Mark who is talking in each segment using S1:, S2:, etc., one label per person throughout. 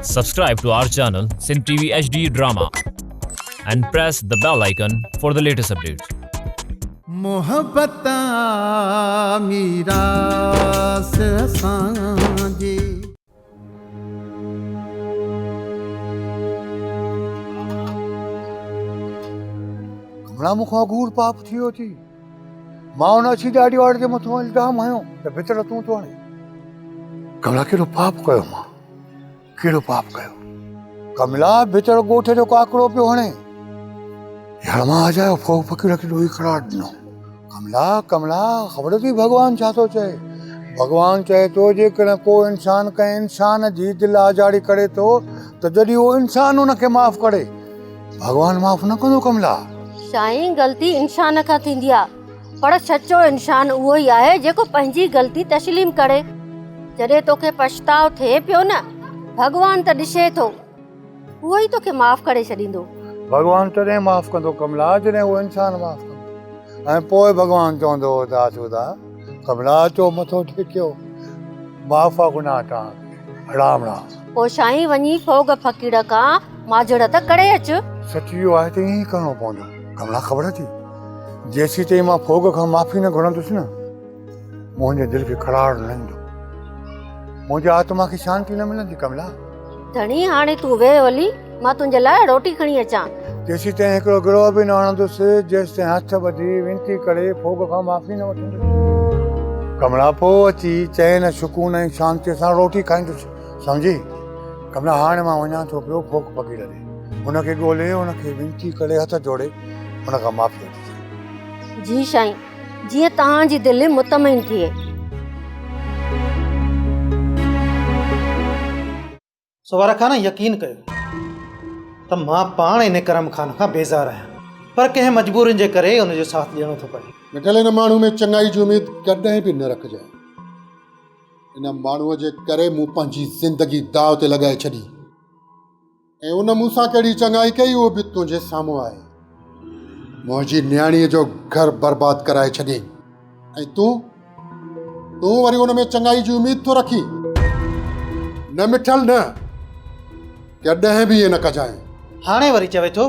S1: Subscribe to our channel Sin TV HD Drama and press the bell icon for the latest updates.
S2: मोहब्बता मीरास असांजी
S3: कमला मुखा गूड़ पाप थियो थी मां उन अची ॾाढी वार जे मथो इल्ज़ाम हयो त भितर तूं तो हाणे कमला कहिड़ो पाप कयो मां कहिड़ो पाप कयो कमला भितर ॻोठ जो काकड़ो पियो हणे यार मां अजायो फोक फकीर खे ॾोही करार ॾिनो कमला कमला ख़बर थी भॻवान छा थो चए भॻवान चए थो जेकॾहिं को इंसान कंहिं इंसान जी दिलि आजाड़ी करे थो त जॾहिं उहो इंसान उनखे माफ़ करे भॻवान माफ़ न कंदो कमला
S4: साईं ग़लती इंसान खां थींदी आहे पर सचो इंसान उहो ई आहे जेको पंहिंजी ग़लती तस्लीम करे जॾहिं तोखे पछताव थिए पियो न भॻवान त ॾिसे थो उहो ई तोखे माफ़ करे छॾींदो
S3: भगवान तॾहिं माफ़ कंदो कमला जॾहिं उहो इंसान माफ़ कंदो ऐं पोइ भगवान चवंदो दासूदा कमला चो मथो टेकियो माफ़ आहे गुनाह तव्हां राम राम
S4: पोइ साईं वञी फोग फ़क़ीर खां माजड़ त करे अचु
S3: सची इहो आहे त ईअं ई करिणो पवंदो कमला ख़बर थी जेसीं ताईं मां फोग खां माफ़ी न घुरंदुसि न मुंहिंजे दिलि खे करार न ईंदो मुंहिंजी आत्मा खे शांती न मिलंदी कमला
S4: धणी हाणे तूं वेह वली मां तुंहिंजे लाइ रोटी खणी अचां
S3: जेसीं ताईं हिकिड़ो गिरोह बि न हणंदुसि जेसि ताईं हथ ॿधी विनती करे फोग खां माफ़ी न वठंदुसि कमला पोइ अची चैन सुकून ऐं शांतीअ सां रोटी खाईंदुसि सम्झी कमला हाणे मां वञां थो पियो फोक फ़क़ीर ॾे हुनखे ॻोल्हे हुनखे विनती करे हथ जोड़े हुन खां माफ़ी वठी
S4: जी साईं जीअं तव्हांजी दिलि मुतमइन थिए
S5: सवार खान यकीन कयो त मां पाण इन करम खान खां बेज़ार आहियां पर कंहिं मजबूरियुनि जे करे उनजो साथ ॾियणो थो पए
S6: मिटल हिन माण्हू में चङाई जी उमेद कॾहिं बि न रखजांइ हिन माण्हूअ जे करे मूं पंहिंजी ज़िंदगी दाव ते लॻाए छॾी ऐं उन मूंसां कहिड़ी चङाई कई उहो बि तुंहिंजे साम्हूं आहे मुंहिंजी न्याणीअ जो घर बर्बाद कराए छॾी ऐं तूं वरी उन में चङाई जी उमेद थो रखी न मिठल न कॾहिं बि इहे न कजांइ
S5: हाणे वरी चवे थो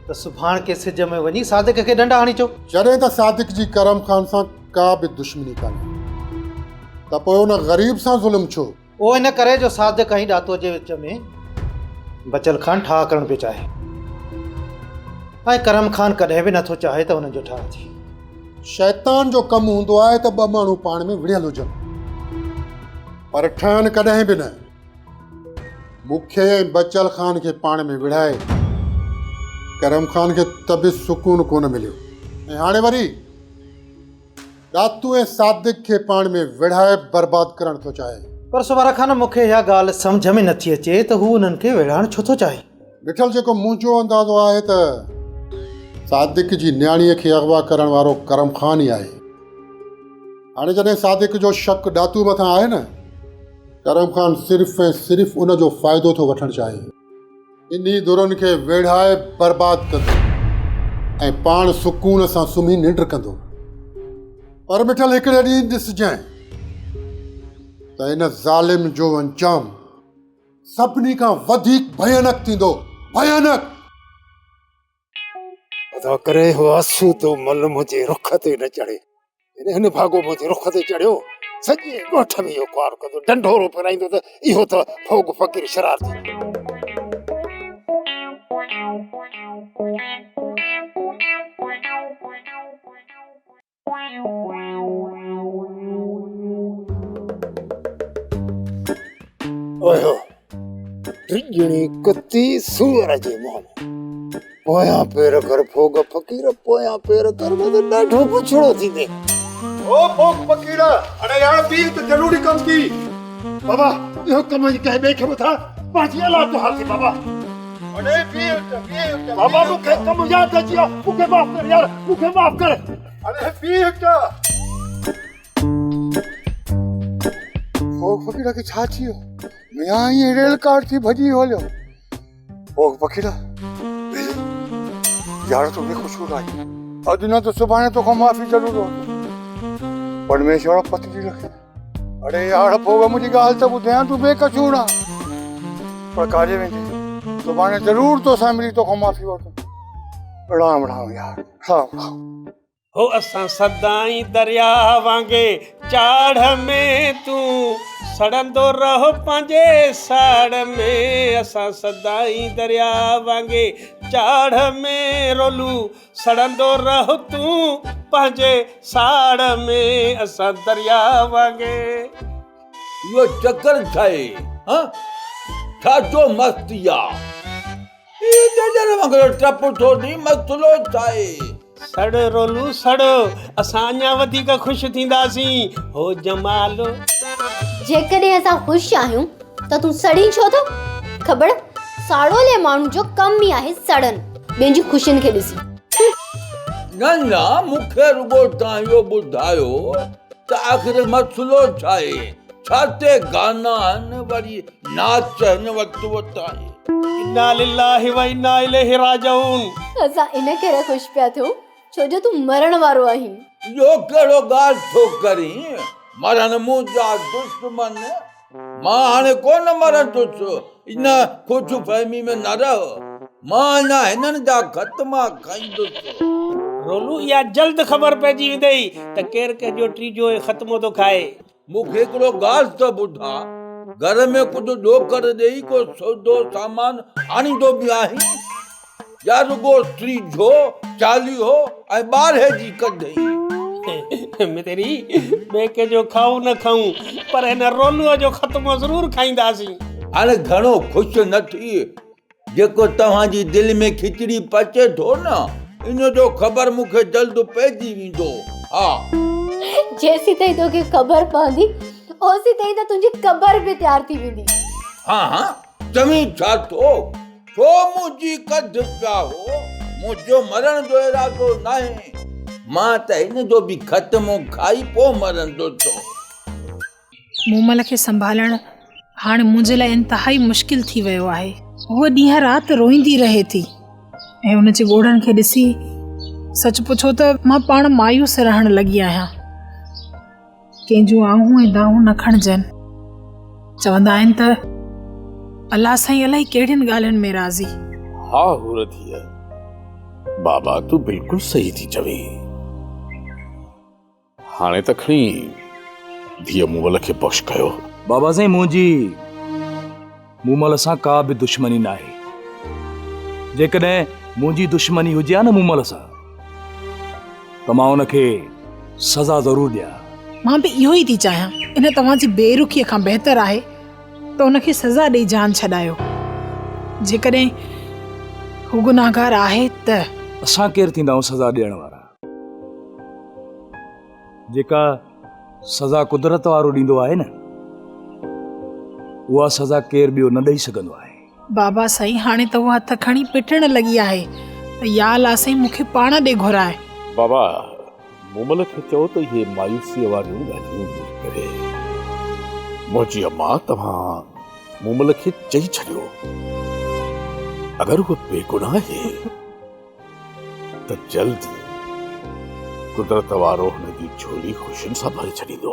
S5: त सुभाणे के सिज में वञी सादिक खे डंडा हणी चो
S6: जॾहिं त सादिक जी करम खान सां का बि दुश्मनी कान्हे त पोइ उन ग़रीब सां ज़ुल्म छो
S5: उहो इन करे जो सादिक ऐं ॾातो जे विच में बचल खान ठाह करणु पियो चाहे ऐं करम खान कॾहिं बि नथो चाहे त हुनजो ठाह थिए
S6: शैतान जो कमु हूंदो आहे त ॿ माण्हू पाण में विढ़ियल हुजनि पर ठहनि कॾहिं बि न मूंखे ऐं बचल खान खे पाण में विढ़ाए करम खान खे त बि सुकून कोन मिलियो ऐं हाणे वरी ॾातू ऐं सादिक खे पाण में विढ़ाए बर्बाद करणु थो चाहे
S5: पर सुवारा खान मूंखे इहा ॻाल्हि सम्झ में नथी अचे त हू उन्हनि खे विढ़ाइणु छो थो चाहे
S6: ॾिठल जेको मुंहिंजो अंदाज़ो आहे त सादिक जी न्याणीअ खे अगवा करण वारो करम खान ई आहे हाणे जॾहिं सादिक जो शक ॾातू मथां आहे न करम खान सिर्फ़ ऐं सिर्फ़ उनजो फ़ाइदो थो वठणु चाहे इन्ही दुरनि खे वेढ़ाए बर्बाद कंदो ऐं पाण सुकून सां सुम्ही निंड कंदो पर मिठल हिकिड़े ॾींहुं ॾिसजांइ त हिन ज़ालिम जो अंजाम सभिनी खां वधीक भयानक थींदो भयानक
S7: अदा करे हो आंसू तो मल मुंहिंजे रुख ते न चढ़े हिन भागो मुंहिंजे रुख ते चढ़ियो सॼे ॻोठ में इहो ख्वार कंदो ढंढोरो पिराईंदो त इहो त फोग फ़क़ीर शरारती ओयो टिजणी कुत्ती सूअर जे मुंह में पोयां पेर कर फोग फ़क़ीर पोयां पेर कर त ॾाढो पुछड़ो थींदे
S6: ओ फोक फ़क़ीर अरे यार बि त ज़रूरी कम की
S7: बाबा इहो कम कंहिं ॿिए खे मथां पंहिंजी औलाद जो हाल थी बाबा
S6: अरे बि
S7: बाबा मूंखे कम यादि अची वियो मूंखे माफ़ कर यार मूंखे माफ़ कर
S6: अरे बि
S3: फोक फ़क़ीर खे छा थी वियो मियां ईअं रेल कार थी भॼी हलियो फोक फ़क़ीर यार तो बेकसूर आई अॼु न त सुभाणे तोखां माफ़ी ज़रूरु वठंदो परमेश्वर पति थी रखे अरे यार फोग मुंहिंजी ॻाल्हि त ॿुधां तूं बेकसूर आहे पर काजे वेंदी सुभाणे ज़रूर तोसां मिली तोखां माफ़ी वठूं। प्रणाम प्रणाम यार, प्रणाम।
S8: हो असां सदाई दरिया वांगे चाढ़ में तू सड़ंदो रहो पंहिंजे साड़ में। असां सदाई दरिया वांगे चाढ़ में रोलू सड़ंदो रहो तू पंहिंजे साड़ में। असां दरिया वांगे
S9: यो चक्कर छाए हां छाचो मस्तिया ये जजर मगर टप थोड़ी मसलो छाए।
S8: सड़ रोलू सड़ असां अञा वधीक ख़ुशि थींदासीं हो जमालो।
S4: जेकॾहिं असां ख़ुशि आहियूं त तूं सड़ी छो थो? ख़बर साड़ोले माण्हू जो कम ई आहे सड़न ॿियनि जी ख़ुशियुनि खे ॾिसी।
S9: न मूंखे रुगो तव्हां इहो ॿुधायो त आख़िर मसलो छा आहे? छा ते गाना आहिनि वरी नाच आहिनि वक़्तु वक़्तु आहे।
S8: इन्ना लिल्लाहि व इन्ना इलैहि राजिऊन।
S4: असां इन करे ख़ुशि पिया थियूं छो जो तूं मरण वारो आहीं।
S9: इहो कहिड़ो ॻाल्हि थो करीं? मरण मुंहिंजा दुश्मन मां हाणे कोन मरंदुसि। इन ख़ुशि फहमी में न रहो, मां अञा हिननि जा ख़त्मा खाईंदुसि।
S8: रोलू इहा जल्द ख़बर पइजी वेंदई त केरु कंहिंजो टीजो ख़त्मो थो खाए।
S9: मूंखे हिकिड़ो ॻाल्हि त ॿुधा, घर में कुझु ॾोकर ॾेई को सौदो सामान आणींदो बि आहीं या रुगो टीजो चालीहो ऐं ॿारहे जी कढई?
S8: मितरी ॿिए कंहिंजो खाऊं न खाऊं पर हिन रोलूअ जो ख़त्मो ज़रूर खाईंदासीं।
S9: हाणे घणो ख़ुशि न थी, जेको तव्हांजी दिलि में खिचड़ी पचे थो न इन जो ख़बर मूंखे जल्द पइजी वेंदो। हा
S4: जेसी ताईं तोखे ख़बर पवंदी ओसी ताईं त तुंहिंजी क़बर बि तयार थी वेंदी।
S9: हाँ चमी छा थो छो मुंहिंजी कढ पिया हो? मुंहिंजो मरण जो इरादो नाहे, मां त हिन जो बि ख़त्मो खाई पोइ मरंदो छो।
S10: मूमल खे संभालण हाणे मुंहिंजे लाइ इंतिहाई मुश्किल थी वियो आहे। हूअ ॾींहं राति रोईंदी रहे थी ऐं उन जे ॻोढ़नि खे ॾिसी सच पुछो त मां पाण मायूस रहण लॻी आहियां। कंहिंजूं आहूं ऐं दाहूं न खणजनि। चवंदा आहिनि त अलाह साईं अलाही कहिड़ियुनि ॻाल्हियुनि में राज़ी।
S11: हा हुर थी बाबा तूं बिल्कुलु सही थी चवे। हाणे त खणी धीअ मूमल खे बख़्श कयो।
S12: बाबा साईं मुंहिंजी मूमल सां का बि दुश्मनी न आहे। जेकॾहिं मुंहिंजी दुश्मनी हुजे न मूमल सां त मां उनखे सज़ा ज़रूर ॾियां।
S10: मां बि इहो ई थी चाहियां। इन तव्हांजी बेरुखीअ खां बहितर आहे त उनखे सज़ा ॾेई जान छॾायो। जेकॾहिं हू गुनाहगार आहे त
S12: असां केरु थींदा आहियूं सज़ा ॾियण वारा? जेका सज़ा कुदरत वारो ॾींदो आहे न उहा सज़ा केरु ॿियो न ॾेई सघंदो आहे।
S10: बाबा साईं हाणे त उहा हथ खणी पिटण लॻी आहे त या अलाह साईं मूंखे पाण ॾे घुराए।
S11: बाबा मूमल खे चओ त इहे मायूसीअ वारियूं ॻाल्हियूं न करे। मुंहिंजी अम्मा तव्हां मूमल खे चई छॾियो अगरि उहो बेगुनाह आहे त जल्द कुदरत वारो हुन जी झोली ख़ुशियुनि सां भरे छॾींदो।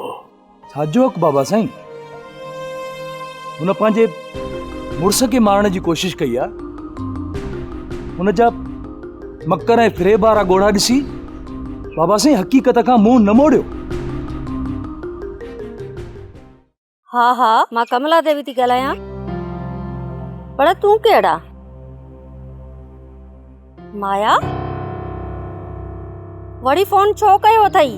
S12: छा जोक बाबा साईं? हुन पंहिंजे मुड़ुस खे मारण जी कोशिशि कई आहे। हुन जा मकर ऐं फ़रेब वारा ॻोढ़ा ॾिसी बाबा साईं हक़ीक़त खां मुंहुं न मोड़ियो।
S4: हा मां कमला देवी थी ॻाल्हायां। पर तूं केड़ा? माया वरी फोन छो कयो अथई?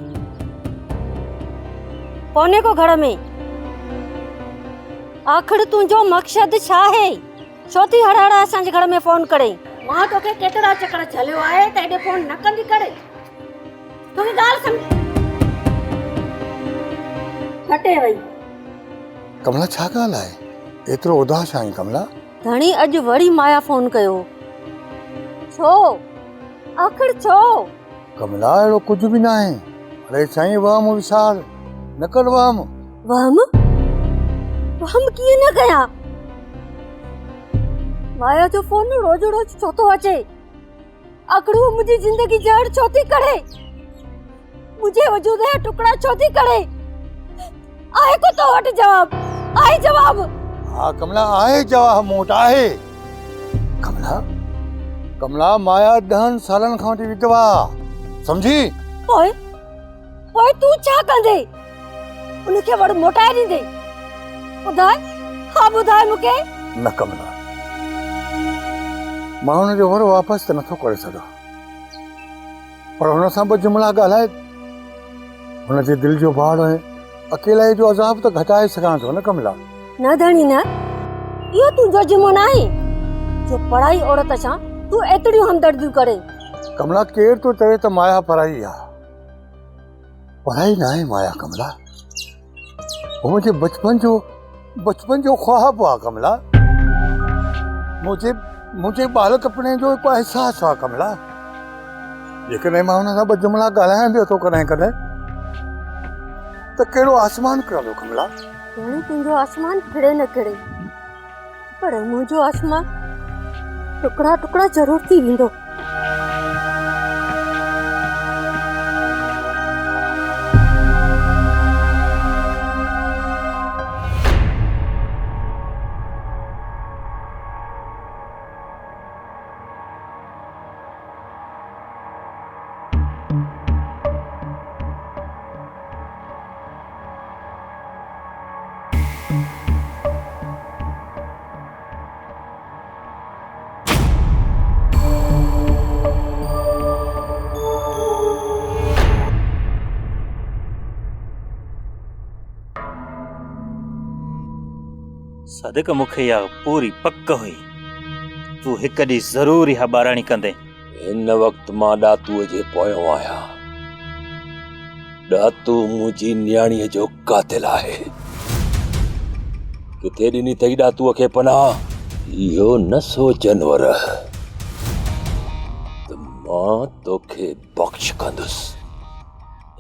S4: कोने को घर में? आखिर तुंहिंजो मक़सद छा है? छो थी हर असांजे घर में फोन करे? मां तोखे केतिरा चक्कर झलियो आहे त एॾे फोन न कंदी करे। तुंहिंजी ॻाल्हि सम्झ हटे वई।
S3: कमला छा ॻाल्हि आहे? एतिरो उदास आहीं कमला?
S4: धणी अॼु वरी माया फोन कयो। छो? आखिर छो?
S3: कमला अहिड़ो कुझु बि न आहे। अरे साईं वहम विसार न कर। वहम कीअं न कयां? माया जो फोन रोज रोज छो थो अचे? आखिर वो मुंहिंजी जिंदगी जहर छो थी करे? मुझे वजूद जा टुकड़ा छो थी करे? आहे को तो वटि जवाब? आहे जवाब? हाँ कमला आहे जवाह मोट आहे। कमला कमला माया 10 सालन खां वठी विधवा समझी।
S4: ओए ओए तू छा कंदे उनखे वड़ मोटाए ॾींदे? ॿुधाए, हाँ ॿुधाए मूंखे।
S3: न कमला मां हुनजो वरो वापसि त नथो करे सघां, पर हुन सां ॿ जुमिला ॻाल्हाए हुनजे दिलि जो भाड़ ऐं अकेलाई जो अज़ाब त घटाए सघां थो न कमला।
S4: न धणी न, इहो तुंहिंजो जिम्मो न आहे जो पढ़ाई औरत सां तूं एतिरियूं हमदर्दियूं करे।
S3: कमला केर तो चवे त माया पढ़ाई आहे? पढ़ाई न आहे माया कमला, वो मुझे बचपन जो ख्वाब आहे कमला। मुझे बालकपणे जो हिकु एहसास आहे कमला। जेकॾहिं मां हुन सां ॿ जुमिला ॻाल्हायां बि थो कॾहिं कॾहिं त कहिड़ो आसमान किरंदो कमला।
S4: धणी तुंहिंजो आसमान खिड़े न खिड़े, पर मुंहिंजो आसमान टुकड़ा टुकड़ा ज़रूर थी वेंदो।
S13: सदक मूंखे इहा पूरी पक हुई तूं हिकु ॾींहुं ज़रूर इहा ॿाराणी कंदे।
S11: हिन वक़्तु मां ॾातूअ जे पोयों आहियां। ॾातू मुंहिंजी न्याणीअ जो कातिल आहे। किथे ॾिनी अथई ॾातूअ खे पनाह? इहो न सोच अनवर त मां तोखे बख़्श कंदुसि,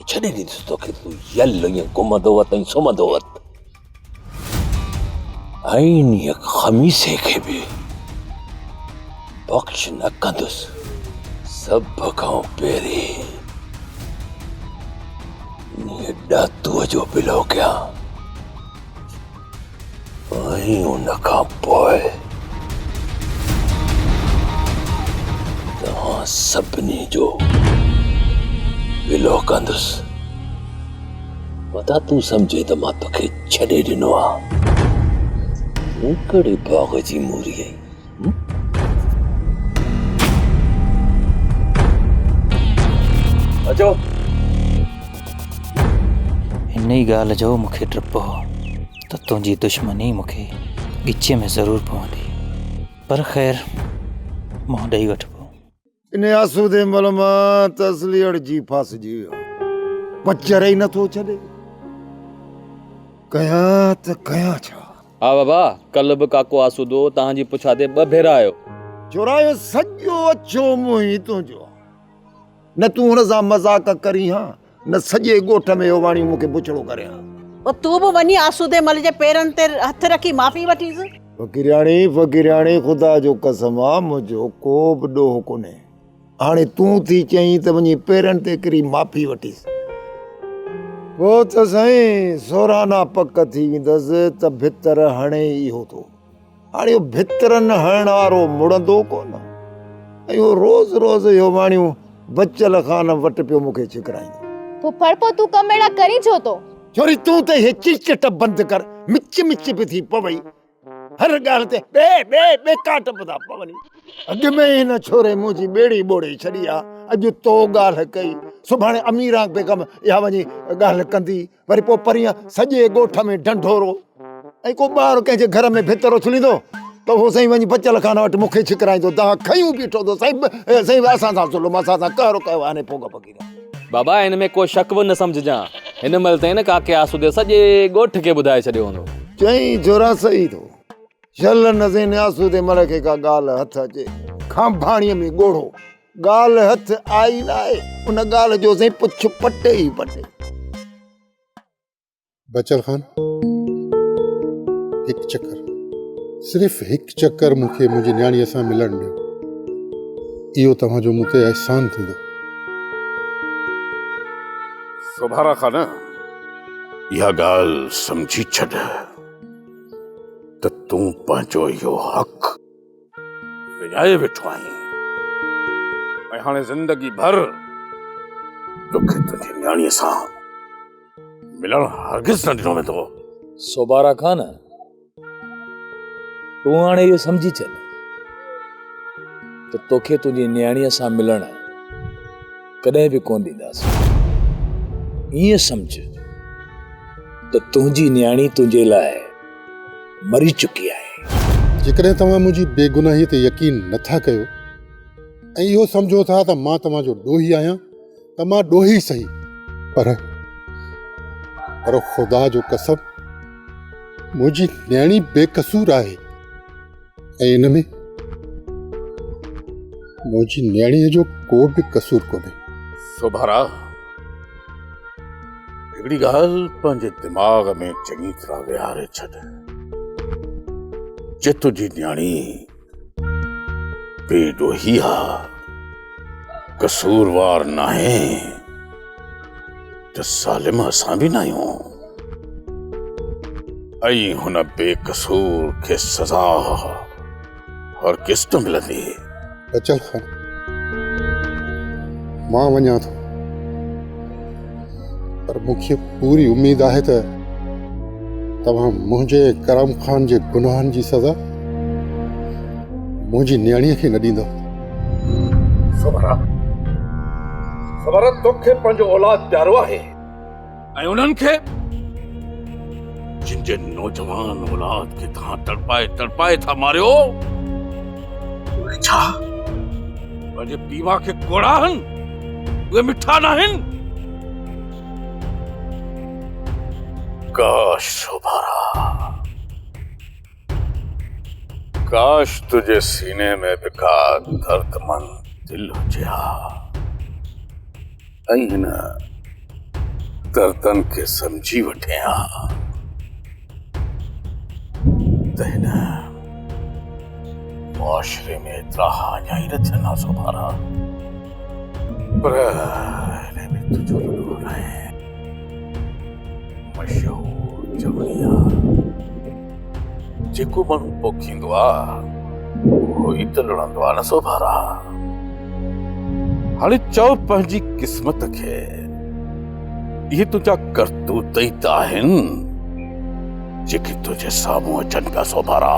S11: छॾे ॾींदुसि तोखे। तूं यल ईअं घुमंदो वत ऐं सुम्हंदो वत। ऐं ख़मीसे खे बि बख़्श न कंदुसि। सभ खां पहिरीं ॾातूअ जो बिलो कयां ऐं उन खां पोइ तव्हां सभिनी जो बिलो कंदुसि। पता तूं सम्झे त मां तोखे छॾे ॾिनो आहे? कड़े बाग जी मूरी है।
S13: अचो। हिन ई ॻाल्हि जो मूंखे डपु हो त तुंहिंजी दुश्मनी मूंखे ॻिचे में ज़रूर पवंदी, पर ख़ैर मुंहुं ॾेई वठिबो।
S7: इन आसूदे मल मां तसली अड़जी फासजी वियो, पचर ई नथो छॾे। कयां त कयां छा?
S14: हाँ बाबा, कल बि काको आसूदो तव्हांजी पुछाते 2 भेरा आयो।
S7: चुरायो सॼो अछो मुंहुं तुंहिंजो। न तूं हुन सां मज़ाक करी हां, न सॼे ॻोठ में इहो वाणी मूंखे बुछड़ो करे हां।
S15: तूं बि वञी आसूदे मल जे पेरनि ते हथ रखी माफ़ी वठीसि।
S7: फ़कीरियाणी ख़ुदा जो कसम आहे, मुंहिंजो को बि ॾोह कोन्हे। हाणे तूं थी चईं त वञी पेरनि ते किरी माफ़ी वठीसि। पोइ त साईं सोराना पक थी वेंदसि त भितर हणे इहो थो। हाणे इहो भितरनि हणण वारो मुड़ंदो कोन। ऐं इहो रोज़ रोज़ इहो वाणियूं बचल खान वटि पियो मूंखे छिकराईंदो।
S16: फुफड़ पोइ तूं कमु अहिड़ा करी छो थो?
S7: छोरी तूं त इहे चिचट बंदि कर। मिच बि थी पवई। हर ॻाल्हि ते बे काट बि पवनी। अॻु में हिन छोरे मुंहिंजी ॿेड़ी ॿोड़े छॾी आहे। अॼु तो ॻाल्हि कई, सुभाणे अमीरा बेगम इहा वञी ॻाल्हि कंदी, वरी पोइ परीहं सॼे ॻोठ में ढंढोरो। ऐं को ॿार कंहिंजे घर में भितर उछलींदो त उहो साईं वञी बचल खान वटि मूंखे छिकराईंदो। तव्हां खयूं बीठो थो साईं असां सां ज़ुल्म, असां सां कहरो कयो। हाणे पोइ फ़कीर
S14: बाबा हिन में को शक बि न सम्झजां। हिन महिल ताईं न काके आसूदे सॼे ॻोठ खे ॿुधाए छॾियो हूंदो।
S7: चई जोरा सही थो। शल नज़ीन आसूदे मल खे का ॻाल्हि हथ अचे, खांभाणीअ में ॻोढ़ो ॻाल्हि हथ आई न आहे। उन ॻाल्हि जो साईं पुछ पटे ई पटे।
S6: बचल खान, हिकु चक्कर, सिर्फ़ु हिकु चक्कर मूंखे मुंहिंजी न्याणीअ सां मिलण ॾियो। इहो तव्हांजो मूं ते अहसान थींदो।
S11: सुभारा खान, इहा ॻाल्हि सम्झी छॾ। त तूं पंहिंजो इहो हक़ विञाए वेठो आहीं ऐं हाणे ज़िंदगी भर तोखे तुंहिंजी न्याणीअ सां मिलण हरगिज़ न ॾिनो वेंदो।
S12: सोबारा खान, तूं हाणे इहो सम्झी छॾ त तोखे तुंहिंजी न्याणीअ सां मिलण कॾहिं बि कोन ॾींदासीं। ईअं सम्झ त तुंहिंजी न्याणी तुंहिंजे लाइ मरी चुकी आहे।
S6: जेकॾहिं तव्हां मुंहिंजी बेगुनाही ते यकीन नथा कयो ऐं इहो सम्झो था त मां तव्हांजो ॾोही आहियां त मां ॾोही सही, पर ख़ुदा जो कसम मुंहिंजी न्याणी बेकसूर आहे ऐं इन में मुंहिंजी न्याणीअ जो को बि कसूर कोन्हे।
S11: सोभारा, हिकिड़ी ॻाल्हि पंहिंजे दिमाग़ में चङी तरह विहारे छॾ। जे तुंहिंजी न्याणी बेॾोही आहे, कसूरवार नाहे, त ज़ालिम असां बि न आहियूं ऐं हुन बेकसूर खे सज़ा हर किस्त मिलंदी।
S6: अचल खान, मां वञा थो, पर मूंखे पूरी उम्मीद आहे त तव्हां मुंहिंजे करम खान जे गुनाहनि जी सज़ा मुंहिंजी न्याणीअ खे न ॾींदव।
S11: ख़बर तोखे पंहिंजो औलाद प्यारो आहे ऐं उन्हनि खे जिन जे नौजवान औलाद खे तव्हां तड़पाए था मारियो, उहे छा पंहिंजे पीउ खे कोड़ा आहिनि? उहे मिठा न आहिनि? काश सोभारा, काश तुझे सीने में भी का दर्दमंद दिल हुजे हा ऐं हिन दर्दन खे समझी वठे हा त हिन मुआशरे में एतिरा हाञाई न थियनि हा सोभारा। पर हिन में तुंहिंजो ज़रूर आहे मशहूर जवड़िया, जेको माण्हू पोखींदो आहे उहो ई त लड़ंदो आहे न सोभारा। हाणे चओ पंहिंजी क़िस्मत खे, इहे तुंहिंजा करतूत ई त आहिनि जेके तुंहिंजे साम्हूं अचनि पिया सोभारा।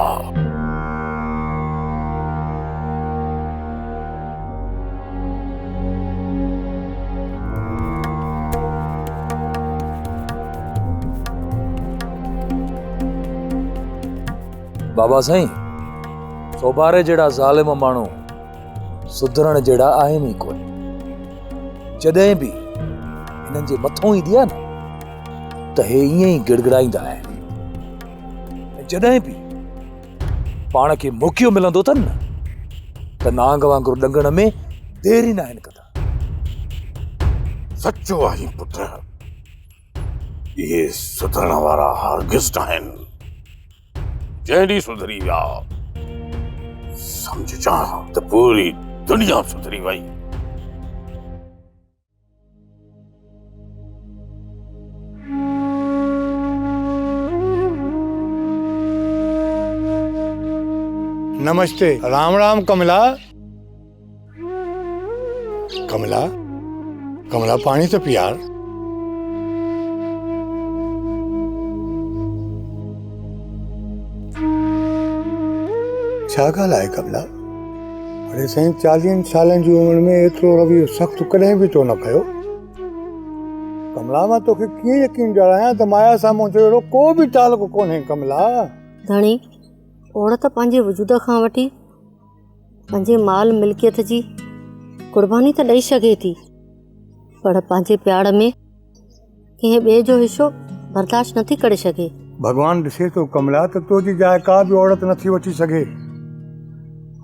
S12: बाबा साईं, सोभारे जहिड़ा ज़ालिम माण्हू सुधरण जहिड़ा आहिनि ई कोन। जॾहिं बि हिननि जे मथों ईंदी आहे न त हे ईअं ई गिड़गिड़ाईंदा आहिनि। जॾहिं बि पाण खे मौक़ो मिलंदो अथनि न त नांग वांगुरु ॾंगण में देरि ई न आहिनि कंदा।
S11: सचो आहे पुट, इहे सुधरण वारा हरगिज़ न आहिनि। जंहिं ॾींहुं सुधरी विया समझजां त पूरी दुनिया सुधरी वई।
S3: नमस्ते। राम राम कमला। कमला, कमला पानी तो पियार। छा ॻाल्हि आहे कमला? अरे साईं, 40 सालनि जी उमिरि में एतिरो रवैयो सख़्तु कॾहिं बि तो न कयो। कमला, मां तोखे कीअं यकीन ॾियारायां त माया सां मुंहिंजो अहिड़ो को बि तालुक़ु कोन्हे। कमला
S4: धणी, औरत पंहिंजे वजूद खां वठी पंहिंजे माल मिल्कियत जी कुर्बानी त ॾेई सघे थी, पर पंहिंजे प्यार में कंहिं ॿिए जो हिस्सो बर्दाश्त नथी करे सघे।
S3: भगवान ॾिसे थो कमला त तुंहिंजी जाइ का बि औरत नथी वठी सघे।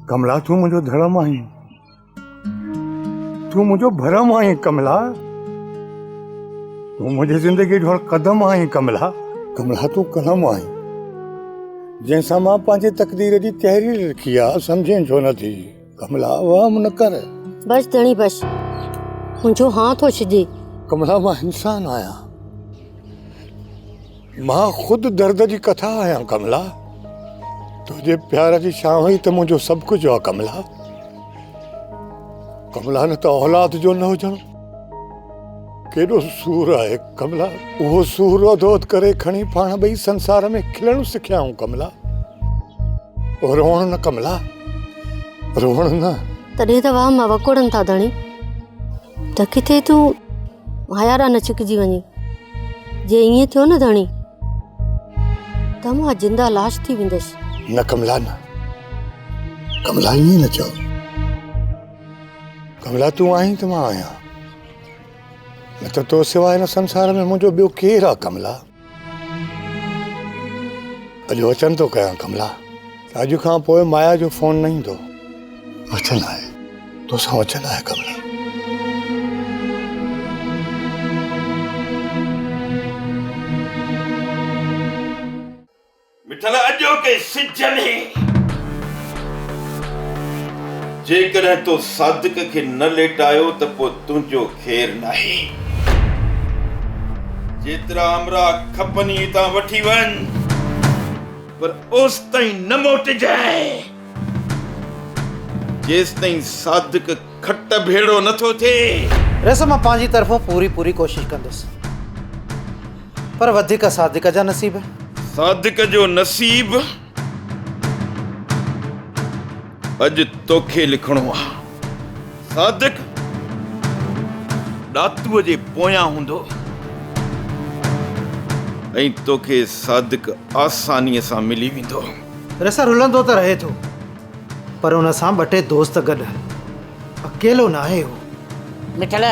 S3: कमला, तूं मुंहिंजो धर्म आहीं, तूं मुंहिंजो भरम आहीं। कमला, तूं मुंहिंजी ज़िंदगी जो हर क़दम आहीं। कमला, कमला तूं कलम आहीं जंहिंसां मां पंहिंजे तक़दीर जी तहरीर लिखी आहे। सम्झे छो नथी? कमला, वहम न कर।
S4: बस धणी, बस मुंहिंजो हाँ थो छॾे।
S3: कमला, मां इंसान आहियां, मां ख़ुदि दर्द जी कथा आहियां। कमला, तुझे प्यार जी छांव ही तो मुझो सब कुछ आ कमला। कमला ने तो औलाद जो न हुजण केॾो सूर आहे कमला। वो सूर अदोद करे खणी पाण ॿई संसार में खिलण सिखियाऊं कमला। और रोवण न कमला, रोवण न।
S4: तॾहिं त वाह मां वकोड़नि था धणी त किथे तूं हयारा न छिकिजी वञे। जे ईअं थियो न धणी त मां जिंदा लाश थी वेंदसि।
S3: न कमला न, कमला ईअं न चओ। कमला तूं आहीं त मां आहियां, न त तो सिवाय हिन संसार में मुंहिंजो ॿियो केरु आहे कमला। अॼु वचन थो कयां कमला, अॼु खां पोइ माया जो फोन न ईंदो। वचन आहे, तोसां वचन आहे कमला।
S9: मिठल अॼोके सिज में जेकॾहिं तो सादिक खे न लेटायो त पोइ तुंहिंजो ख़ैरु नाहे। जेतिरा अमरा खपनि हितां वठी वञ, पर ओस ताईं न मोटिजाए जेस ताईं सादिक खट भेड़ो नथो थिए।
S5: वैसे मां पंहिंजी तरफ़ों पूरी कोशिश कंदुसि, पर वधीक सादिक जा नसीब।
S9: सादिक जो नसीब अॼु तोखे लिखणो आहे। सादिक ॾातूअ जे पोयां हूंदो ऐं तोखे सादिक आसानीअ सां मिली वेंदो।
S5: रसा रुलंदो त रहे थो, पर उन सां ॿ टे दोस्त गॾु, अकेलो न आहे हू।
S15: मिठल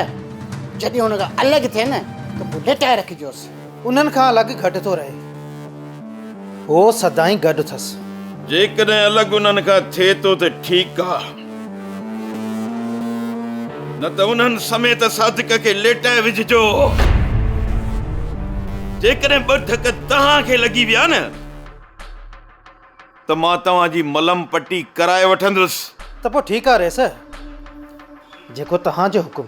S15: जॾहिं हुन खां अलॻि थिए न त पोइ लेटाए रखिजोसि।
S5: उन्हनि खां अलॻि घटि थो रहे, हो सदाईं गॾु अथसि।
S9: जेकॾहिं अलॻि उन्हनि खां थिए थो त ठीकु आहे, न त उन्हनि समेत सादिक खे लेटाए विझिजो। जेकॾहिं ॿ धक तव्हांखे लॻी विया न त मां तव्हांजी मलम पटी कराए वठंदुसि।
S5: त पोइ ठीकु आहे रेस, जेको तव्हांजो हुकुम।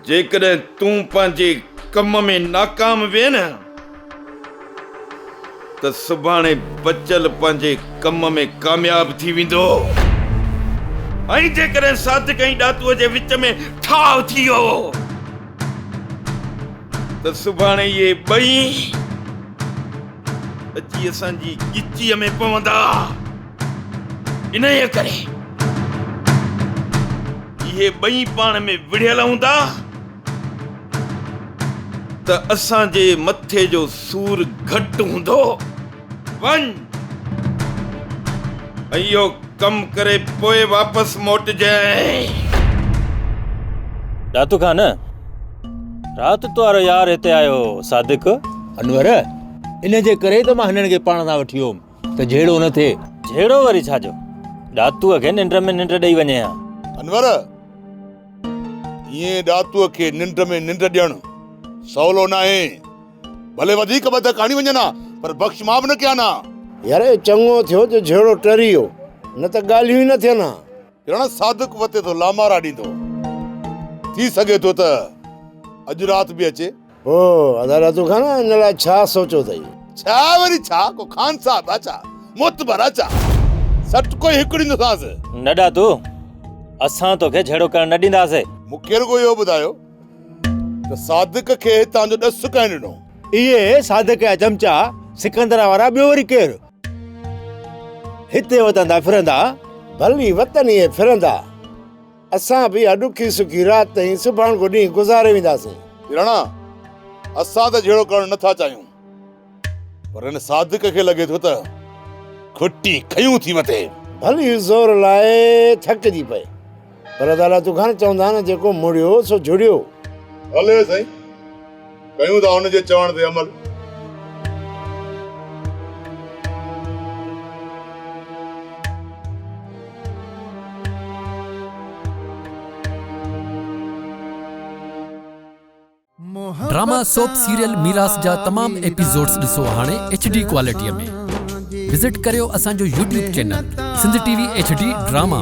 S9: जेकॾहिं तूं पंहिंजे कम में नाकाम वे न त सुभाणे बचल पंहिंजे कम में कामयाब थी वेंदो। ऐं जेकॾहिं सादिक ऐं ॾातूअ जे विच में ठाव थी वियो त सुभाणे इहे ॿई अची असांजी गिचीअ में पवंदा। इन करे इहे ॿई पाण में विढ़ियल हूंदा त असांजे मथे जो सूर घटि हूंदो। वञ ऐं इहो कम करे पोइ वापसि मोटिजांइ।
S13: दातू खान रात तो वारो यार हिते आयो सादिक।
S14: अनवर इन जे करे त मां हिननि खे पाण सां वठी वियुमि त जहिड़ो न थिए।
S13: जहिड़ो वरी छाजो, दातूअ खे निंड में निंड ॾेई वञे हा।
S11: अनवर ईअं ॾातूअ खे निंड में निंड ॾियणु सवलो न आहे। भले वधीक बद काणी वञनि पर बख़्श माफ़ न कया ना।
S7: यार चङो थियो जो झेड़ो टरी वियो, न त ॻाल्हियूं ई न थियनि हा।
S11: किरण सादिक वते तो लामारा ॾींदो, थी सघे थो त अॼु राति बि अचे।
S7: ओ अदालत खां न इन लाइ छा सोचो अथई?
S11: छा वरी छा, को खान साहब अचा मुतबर अचा सट कोई हिकु ॾींदोसांसि।
S13: न ॾातू असां तोखे झेड़ो करण न ॾींदासीं।
S11: मूंखे रुगो इहो ॿुधायो त सादिक खे तव्हांजो ॾसु कंहिं ॾिनो?
S7: इहे सादिक जा चमचा सिकंदर वारा ॿियो वरी केरु? हिते वतंदा फिरंदा, भली वतन इहे फिरंदा। असां बि अॾुखी सुखी राति ताईं सुभाणे को ॾींहुं गुज़ारे वेंदासीं।
S11: किरण असां त जहिड़ो करणु नथा चाहियूं, पर हिन सादिक खे लॻे थो त खुटी खयूं थी वठे।
S7: भली ज़ोर लाए थकिजी पए, पर अदालत खान चवंदा न जेको मुड़ियो सो जुड़ियो।
S11: हले साईं, कयूं था हुन जे चवण ते अमल।
S17: ड्रामा सोप सीरियल मीरास जा तमाम एपिसोड्स ॾिसो हाणे HD क्वालिटीअ में। विजिट करियो असांजो YouTube channel Sindh TV HD drama.